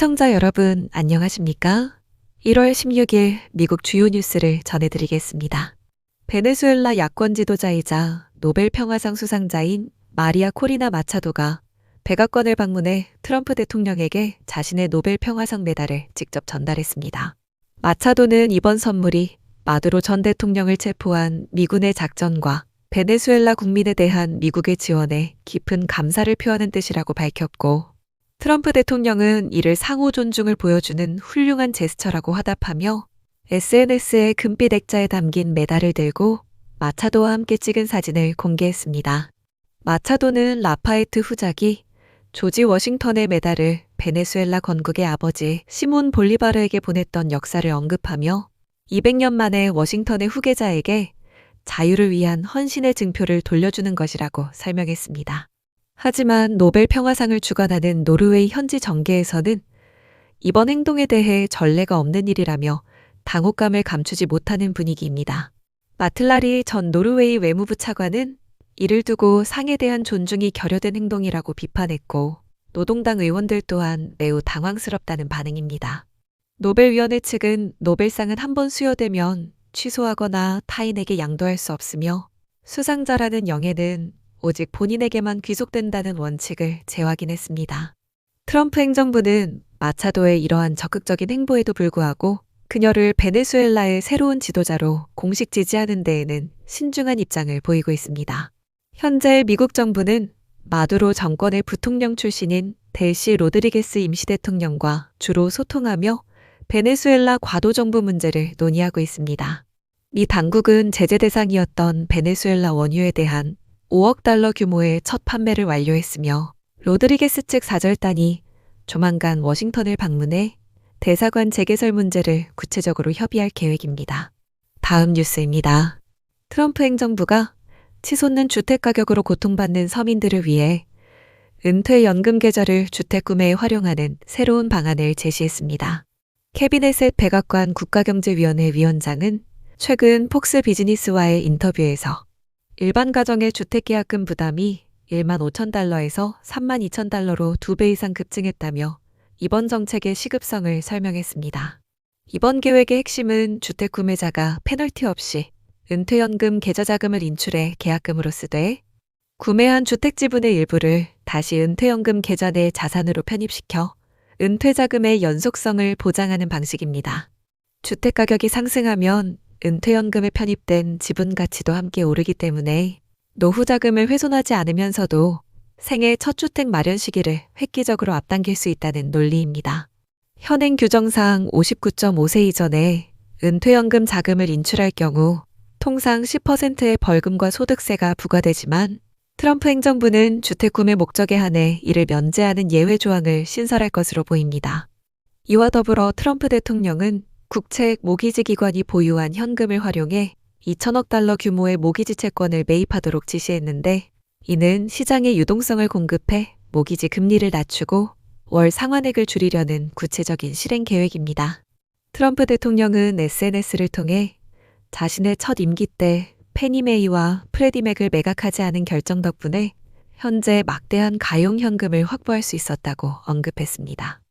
시청자 여러분, 안녕하십니까? 1월 16일 미국 주요 뉴스를 전해드리겠습니다. 베네수엘라 야권 지도자이자 노벨 평화상 수상자인 마리아 코리나 마차도가 백악관을 방문해 트럼프 대통령에게 자신의 노벨 평화상 메달을 직접 전달했습니다. 마차도는 이번 선물이 마두로 전 대통령을 체포한 미군의 작전과 베네수엘라 국민에 대한 미국의 지원에 깊은 감사를 표하는 뜻이라고 밝혔고, 트럼프 대통령은 이를 상호 존중을 보여주는 훌륭한 제스처라고 화답하며 SNS에 금빛 액자에 담긴 메달을 들고 마차도와 함께 찍은 사진을 공개했습니다. 마차도는 라파에트 후작이 조지 워싱턴의 메달을 베네수엘라 건국의 아버지 시몬 볼리바르에게 보냈던 역사를 언급하며 200년 만에 워싱턴의 후계자에게 자유를 위한 헌신의 증표를 돌려주는 것이라고 설명했습니다. 하지만 노벨 평화상을 주관하는 노르웨이 현지 정계에서는 이번 행동에 대해 전례가 없는 일이라며 당혹감을 감추지 못하는 분위기입니다. 마틀라리 전 노르웨이 외무부 차관은 이를 두고 상에 대한 존중이 결여된 행동이라고 비판했고, 노동당 의원들 또한 매우 당황스럽다는 반응입니다. 노벨위원회 측은 노벨상은 한번 수여되면 취소하거나 타인에게 양도할 수 없으며 수상자라는 영예는 오직 본인에게만 귀속된다는 원칙을 재확인했습니다. 트럼프 행정부는 마차도의 이러한 적극적인 행보에도 불구하고 그녀를 베네수엘라의 새로운 지도자로 공식 지지하는 데에는 신중한 입장을 보이고 있습니다. 현재 미국 정부는 마두로 정권의 부통령 출신인 델시 로드리게스 임시대통령과 주로 소통하며 베네수엘라 과도정부 문제를 논의하고 있습니다. 미 당국은 제재 대상이었던 베네수엘라 원유에 대한 5억 달러 규모의 첫 판매를 완료했으며, 로드리게스 측 사절단이 조만간 워싱턴을 방문해 대사관 재개설 문제를 구체적으로 협의할 계획입니다. 다음 뉴스입니다. 트럼프 행정부가 치솟는 주택가격으로 고통받는 서민들을 위해 은퇴연금 계좌를 주택 구매에 활용하는 새로운 방안을 제시했습니다. 캐비넷의 백악관 국가경제위원회 위원장은 최근 폭스 비즈니스와의 인터뷰에서 일반 가정의 주택계약금 부담이 1만 5천 달러에서 3만 2천 달러로 2배 이상 급증했다며 이번 정책의 시급성을 설명했습니다. 이번 계획의 핵심은 주택 구매자가 페널티 없이 은퇴연금 계좌자금을 인출해 계약금으로 쓰되, 구매한 주택 지분의 일부를 다시 은퇴연금 계좌 내 자산으로 편입시켜 은퇴자금의 연속성을 보장하는 방식입니다. 주택가격이 상승하면 은퇴연금에 편입된 지분 가치도 함께 오르기 때문에 노후 자금을 훼손하지 않으면서도 생애 첫 주택 마련 시기를 획기적으로 앞당길 수 있다는 논리입니다. 현행 규정상 59.5세 이전에 은퇴연금 자금을 인출할 경우 통상 10%의 벌금과 소득세가 부과되지만, 트럼프 행정부는 주택 구매 목적에 한해 이를 면제하는 예외 조항을 신설할 것으로 보입니다. 이와 더불어 트럼프 대통령은 국책 모기지 기관이 보유한 현금을 활용해 2천억 달러 규모의 모기지 채권을 매입하도록 지시했는데, 이는 시장의 유동성을 공급해 모기지 금리를 낮추고 월 상환액을 줄이려는 구체적인 실행 계획입니다. 트럼프 대통령은 SNS를 통해 자신의 첫 임기 때 페니메이와 프레디맥을 매각하지 않은 결정 덕분에 현재 막대한 가용 현금을 확보할 수 있었다고 언급했습니다.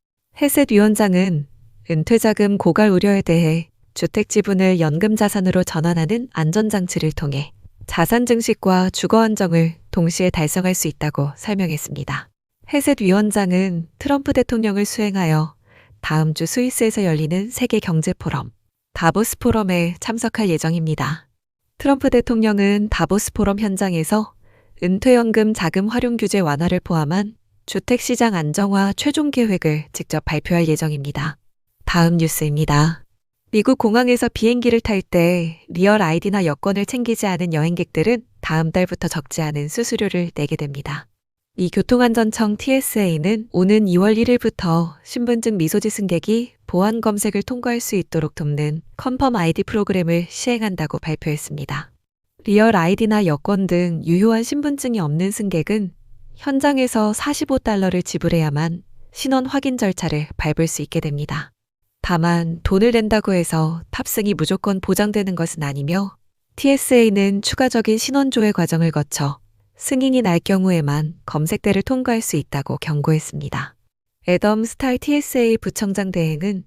헤셋 위원장은 은퇴자금 고갈 우려에 대해 주택 지분을 연금 자산으로 전환하는 안전장치를 통해 자산 증식과 주거 안정을 동시에 달성할 수 있다고 설명했습니다. 헤셋 위원장은 트럼프 대통령을 수행하여 다음 주 스위스에서 열리는 세계 경제 포럼, 다보스 포럼에 참석할 예정입니다. 트럼프 대통령은 다보스 포럼 현장에서 은퇴연금 자금 활용 규제 완화를 포함한 주택시장 안정화 최종 계획을 직접 발표할 예정입니다. 다음 뉴스입니다. 미국 공항에서 비행기를 탈 때 리얼 아이디나 여권을 챙기지 않은 여행객들은 다음 달부터 적지 않은 수수료를 내게 됩니다. 미 교통안전청 TSA는 오는 2월 1일부터 신분증 미소지 승객이 보안 검색을 통과할 수 있도록 돕는 컨펌 아이디 프로그램을 시행한다고 발표했습니다. 리얼 아이디나 여권 등 유효한 신분증이 없는 승객은 현장에서 $45를 지불해야만 신원 확인 절차를 밟을 수 있게 됩니다. 다만 돈을 낸다고 해서 탑승이 무조건 보장되는 것은 아니며, TSA는 추가적인 신원 조회 과정을 거쳐 승인이 날 경우에만 검색대를 통과할 수 있다고 경고했습니다. 애덤 스탈 TSA 부청장 대행은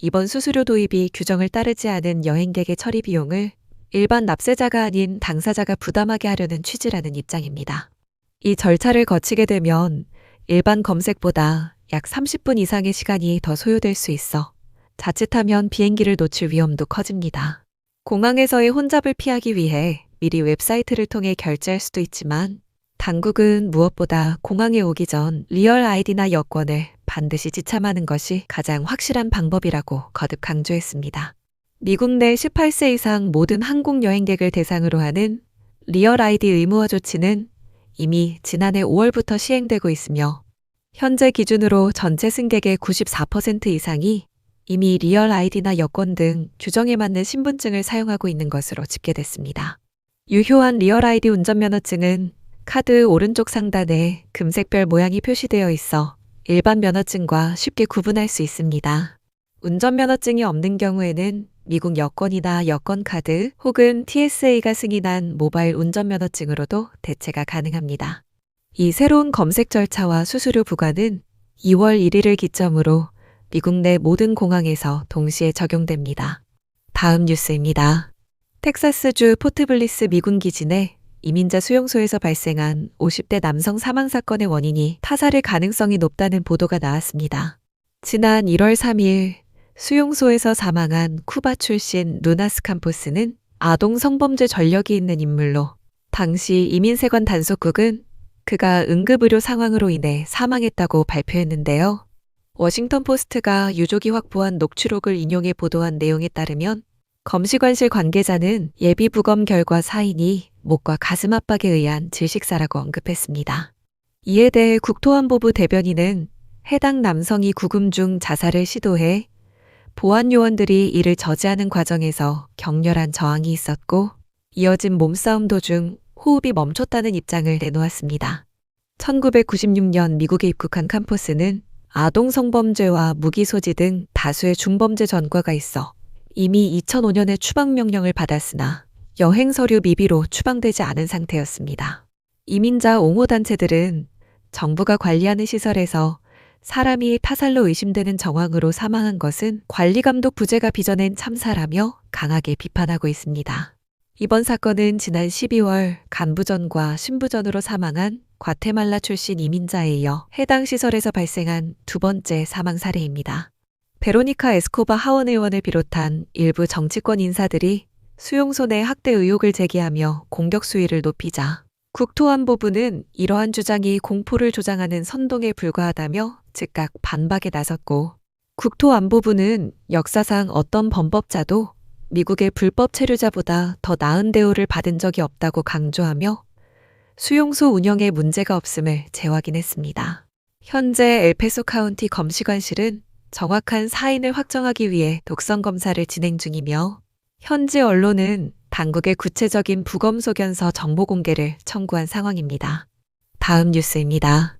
이번 수수료 도입이 규정을 따르지 않은 여행객의 처리 비용을 일반 납세자가 아닌 당사자가 부담하게 하려는 취지라는 입장입니다. 이 절차를 거치게 되면 일반 검색보다 약 30분 이상의 시간이 더 소요될 수 있어 자칫하면 비행기를 놓칠 위험도 커집니다. 공항에서의 혼잡을 피하기 위해 미리 웹사이트를 통해 결제할 수도 있지만 당국은 무엇보다 공항에 오기 전 리얼 아이디나 여권을 반드시 지참하는 것이 가장 확실한 방법이라고 거듭 강조했습니다. 미국 내 18세 이상 모든 한국 여행객을 대상으로 하는 리얼 아이디 의무화 조치는 이미 지난해 5월부터 시행되고 있으며 현재 기준으로 전체 승객의 94% 이상이 이미 리얼 아이디나 여권 등 규정에 맞는 신분증을 사용하고 있는 것으로 집계됐습니다. 유효한 리얼 아이디 운전면허증은 카드 오른쪽 상단에 금색별 모양이 표시되어 있어 일반 면허증과 쉽게 구분할 수 있습니다. 운전면허증이 없는 경우에는 미국 여권이나 여권카드 혹은 TSA가 승인한 모바일 운전면허증으로도 대체가 가능합니다. 이 새로운 검색 절차와 수수료 부과는 2월 1일을 기점으로 미국 내 모든 공항에서 동시에 적용됩니다. 다음 뉴스입니다. 텍사스주 포트블리스 미군 기지 내 이민자 수용소에서 발생한 50대 남성 사망 사건의 원인이 타살의 가능성이 높다는 보도가 나왔습니다. 지난 1월 3일 수용소에서 사망한 쿠바 출신 루나스 캄포스는 아동 성범죄 전력이 있는 인물로 당시 이민세관 단속국은 그가 응급의료 상황으로 인해 사망했다고 발표했는데요. 워싱턴 포스트가 유족이 확보한 녹취록을 인용해 보도한 내용에 따르면 검시관실 관계자는 예비 부검 결과 사인이 목과 가슴 압박에 의한 질식사라고 언급했습니다. 이에 대해 국토안보부 대변인은 해당 남성이 구금 중 자살을 시도해 보안 요원들이 이를 저지하는 과정에서 격렬한 저항이 있었고 이어진 몸싸움 도중 호흡이 멈췄다는 입장을 내놓았습니다. 1996년 미국에 입국한 캄포스는 아동 성범죄와 무기 소지 등 다수의 중범죄 전과가 있어 이미 2005년에 추방명령을 받았으나 여행 서류 미비로 추방되지 않은 상태였습니다. 이민자 옹호단체들은 정부가 관리하는 시설에서 사람이 타살로 의심되는 정황으로 사망한 것은 관리감독 부재가 빚어낸 참사라며 강하게 비판하고 있습니다. 이번 사건은 지난 12월 간부전과 신부전으로 사망한 과테말라 출신 이민자에 이어 해당 시설에서 발생한 두 번째 사망 사례입니다. 베로니카 에스코바 하원 의원을 비롯한 일부 정치권 인사들이 수용소 내 학대 의혹을 제기하며 공격 수위를 높이자 국토안보부는 이러한 주장이 공포를 조장하는 선동에 불과하다며 즉각 반박에 나섰고 국토안보부는 역사상 어떤 범법자도 미국의 불법 체류자보다 더 나은 대우를 받은 적이 없다고 강조하며 수용소 운영에 문제가 없음을 재확인했습니다. 현재 엘페소 카운티 검시관실은 정확한 사인을 확정하기 위해 독성 검사를 진행 중이며 현지 언론은 당국의 구체적인 부검 소견서 정보 공개를 청구한 상황입니다. 다음 뉴스입니다.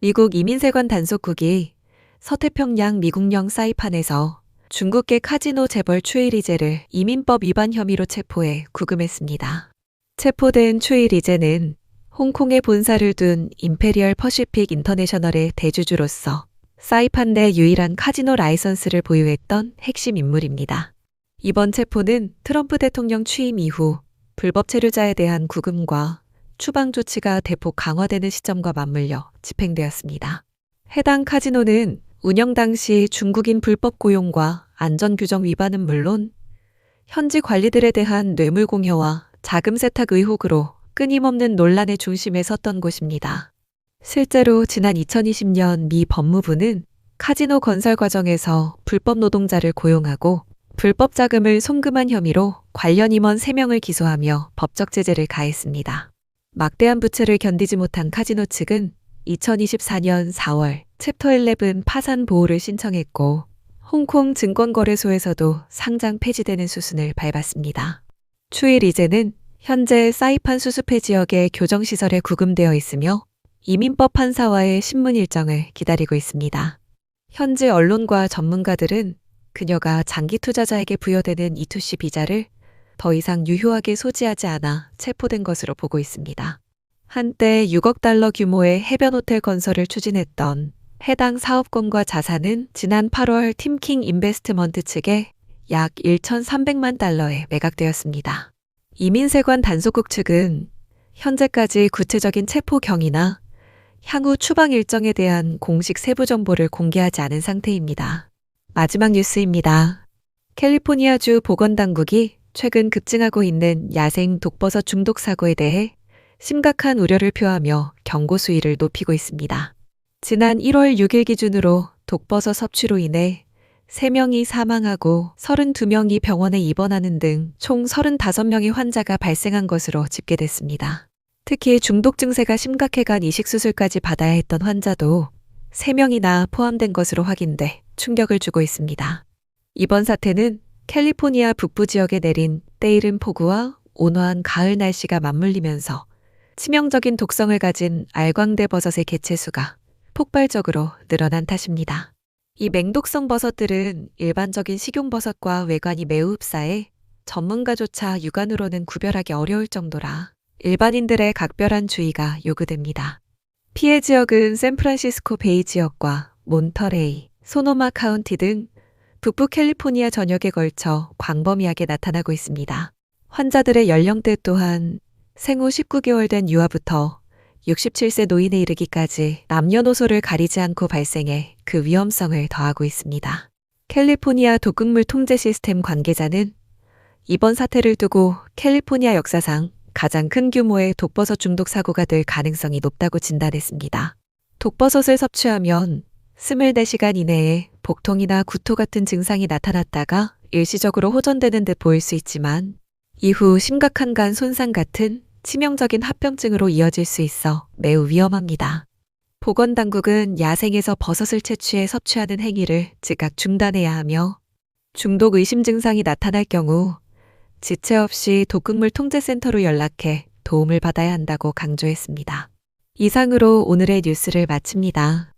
미국 이민세관 단속국이 서태평양 미국령 사이판에서 중국계 카지노 재벌 추이 리제를 이민법 위반 혐의로 체포해 구금했습니다. 체포된 추이 리제는 홍콩에 본사를 둔 임페리얼 퍼시픽 인터내셔널의 대주주로서 사이판 내 유일한 카지노 라이선스를 보유했던 핵심 인물입니다. 이번 체포는 트럼프 대통령 취임 이후 불법 체류자에 대한 구금과 추방 조치가 대폭 강화되는 시점과 맞물려 집행되었습니다. 해당 카지노는 운영 당시 중국인 불법 고용과 안전규정 위반은 물론 현지 관리들에 대한 뇌물 공여와 자금 세탁 의혹으로 끊임없는 논란의 중심에 섰던 곳입니다. 실제로 지난 2020년 미 법무부는 카지노 건설 과정에서 불법 노동자를 고용하고 불법 자금을 송금한 혐의로 관련 임원 3명을 기소하며 법적 제재를 가했습니다. 막대한 부채를 견디지 못한 카지노 측은 2024년 4월 챕터 11 파산 보호를 신청했고 홍콩 증권거래소에서도 상장 폐지되는 수순을 밟았습니다. 추이 리제는 현재 사이판 수수폐 지역의 교정시설에 구금되어 있으며 이민법 판사와의 신문 일정을 기다리고 있습니다. 현지 언론과 전문가들은 그녀가 장기 투자자에게 부여되는 E2C 비자를 더 이상 유효하게 소지하지 않아 체포된 것으로 보고 있습니다. 한때 6억 달러 규모의 해변 호텔 건설을 추진했던 해당 사업권과 자산은 지난 8월 팀킹 인베스트먼트 측에 약 1,300만 달러에 매각되었습니다. 이민세관 단속국 측은 현재까지 구체적인 체포 경위나 향후 추방 일정에 대한 공식 세부 정보를 공개하지 않은 상태입니다. 마지막 뉴스입니다. 캘리포니아주 보건당국이 최근 급증하고 있는 야생 독버섯 중독 사고에 대해 심각한 우려를 표하며 경고 수위를 높이고 있습니다. 지난 1월 6일 기준으로 독버섯 섭취로 인해 3명이 사망하고 32명이 병원에 입원하는 등 총 35명의 환자가 발생한 것으로 집계됐습니다. 특히 중독 증세가 심각해간 이식수술까지 받아야 했던 환자도 3명이나 포함된 것으로 확인돼 충격을 주고 있습니다. 이번 사태는 캘리포니아 북부 지역에 내린 때이른 폭우와 온화한 가을 날씨가 맞물리면서 치명적인 독성을 가진 알광대 버섯의 개체수가 폭발적으로 늘어난 탓입니다. 이 맹독성 버섯들은 일반적인 식용버섯과 외관이 매우 흡사해 전문가조차 육안으로는 구별하기 어려울 정도라 일반인들의 각별한 주의가 요구됩니다. 피해 지역은 샌프란시스코 베이 지역과 몬터레이, 소노마 카운티 등 북부 캘리포니아 전역에 걸쳐 광범위하게 나타나고 있습니다. 환자들의 연령대 또한 생후 19개월 된 유아부터 67세 노인에 이르기까지 남녀노소를 가리지 않고 발생해 그 위험성을 더하고 있습니다. 캘리포니아 독극물 통제 시스템 관계자는 이번 사태를 두고 캘리포니아 역사상 가장 큰 규모의 독버섯 중독 사고가 될 가능성이 높다고 진단했습니다. 독버섯을 섭취하면 24시간 이내에 복통이나 구토 같은 증상이 나타났다가 일시적으로 호전되는 듯 보일 수 있지만 이후 심각한 간 손상 같은 치명적인 합병증으로 이어질 수 있어 매우 위험합니다. 보건당국은 야생에서 버섯을 채취해 섭취하는 행위를 즉각 중단해야 하며 중독 의심 증상이 나타날 경우 지체 없이 독극물 통제센터로 연락해 도움을 받아야 한다고 강조했습니다. 이상으로 오늘의 뉴스를 마칩니다.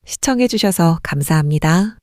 시청해주셔서 감사합니다.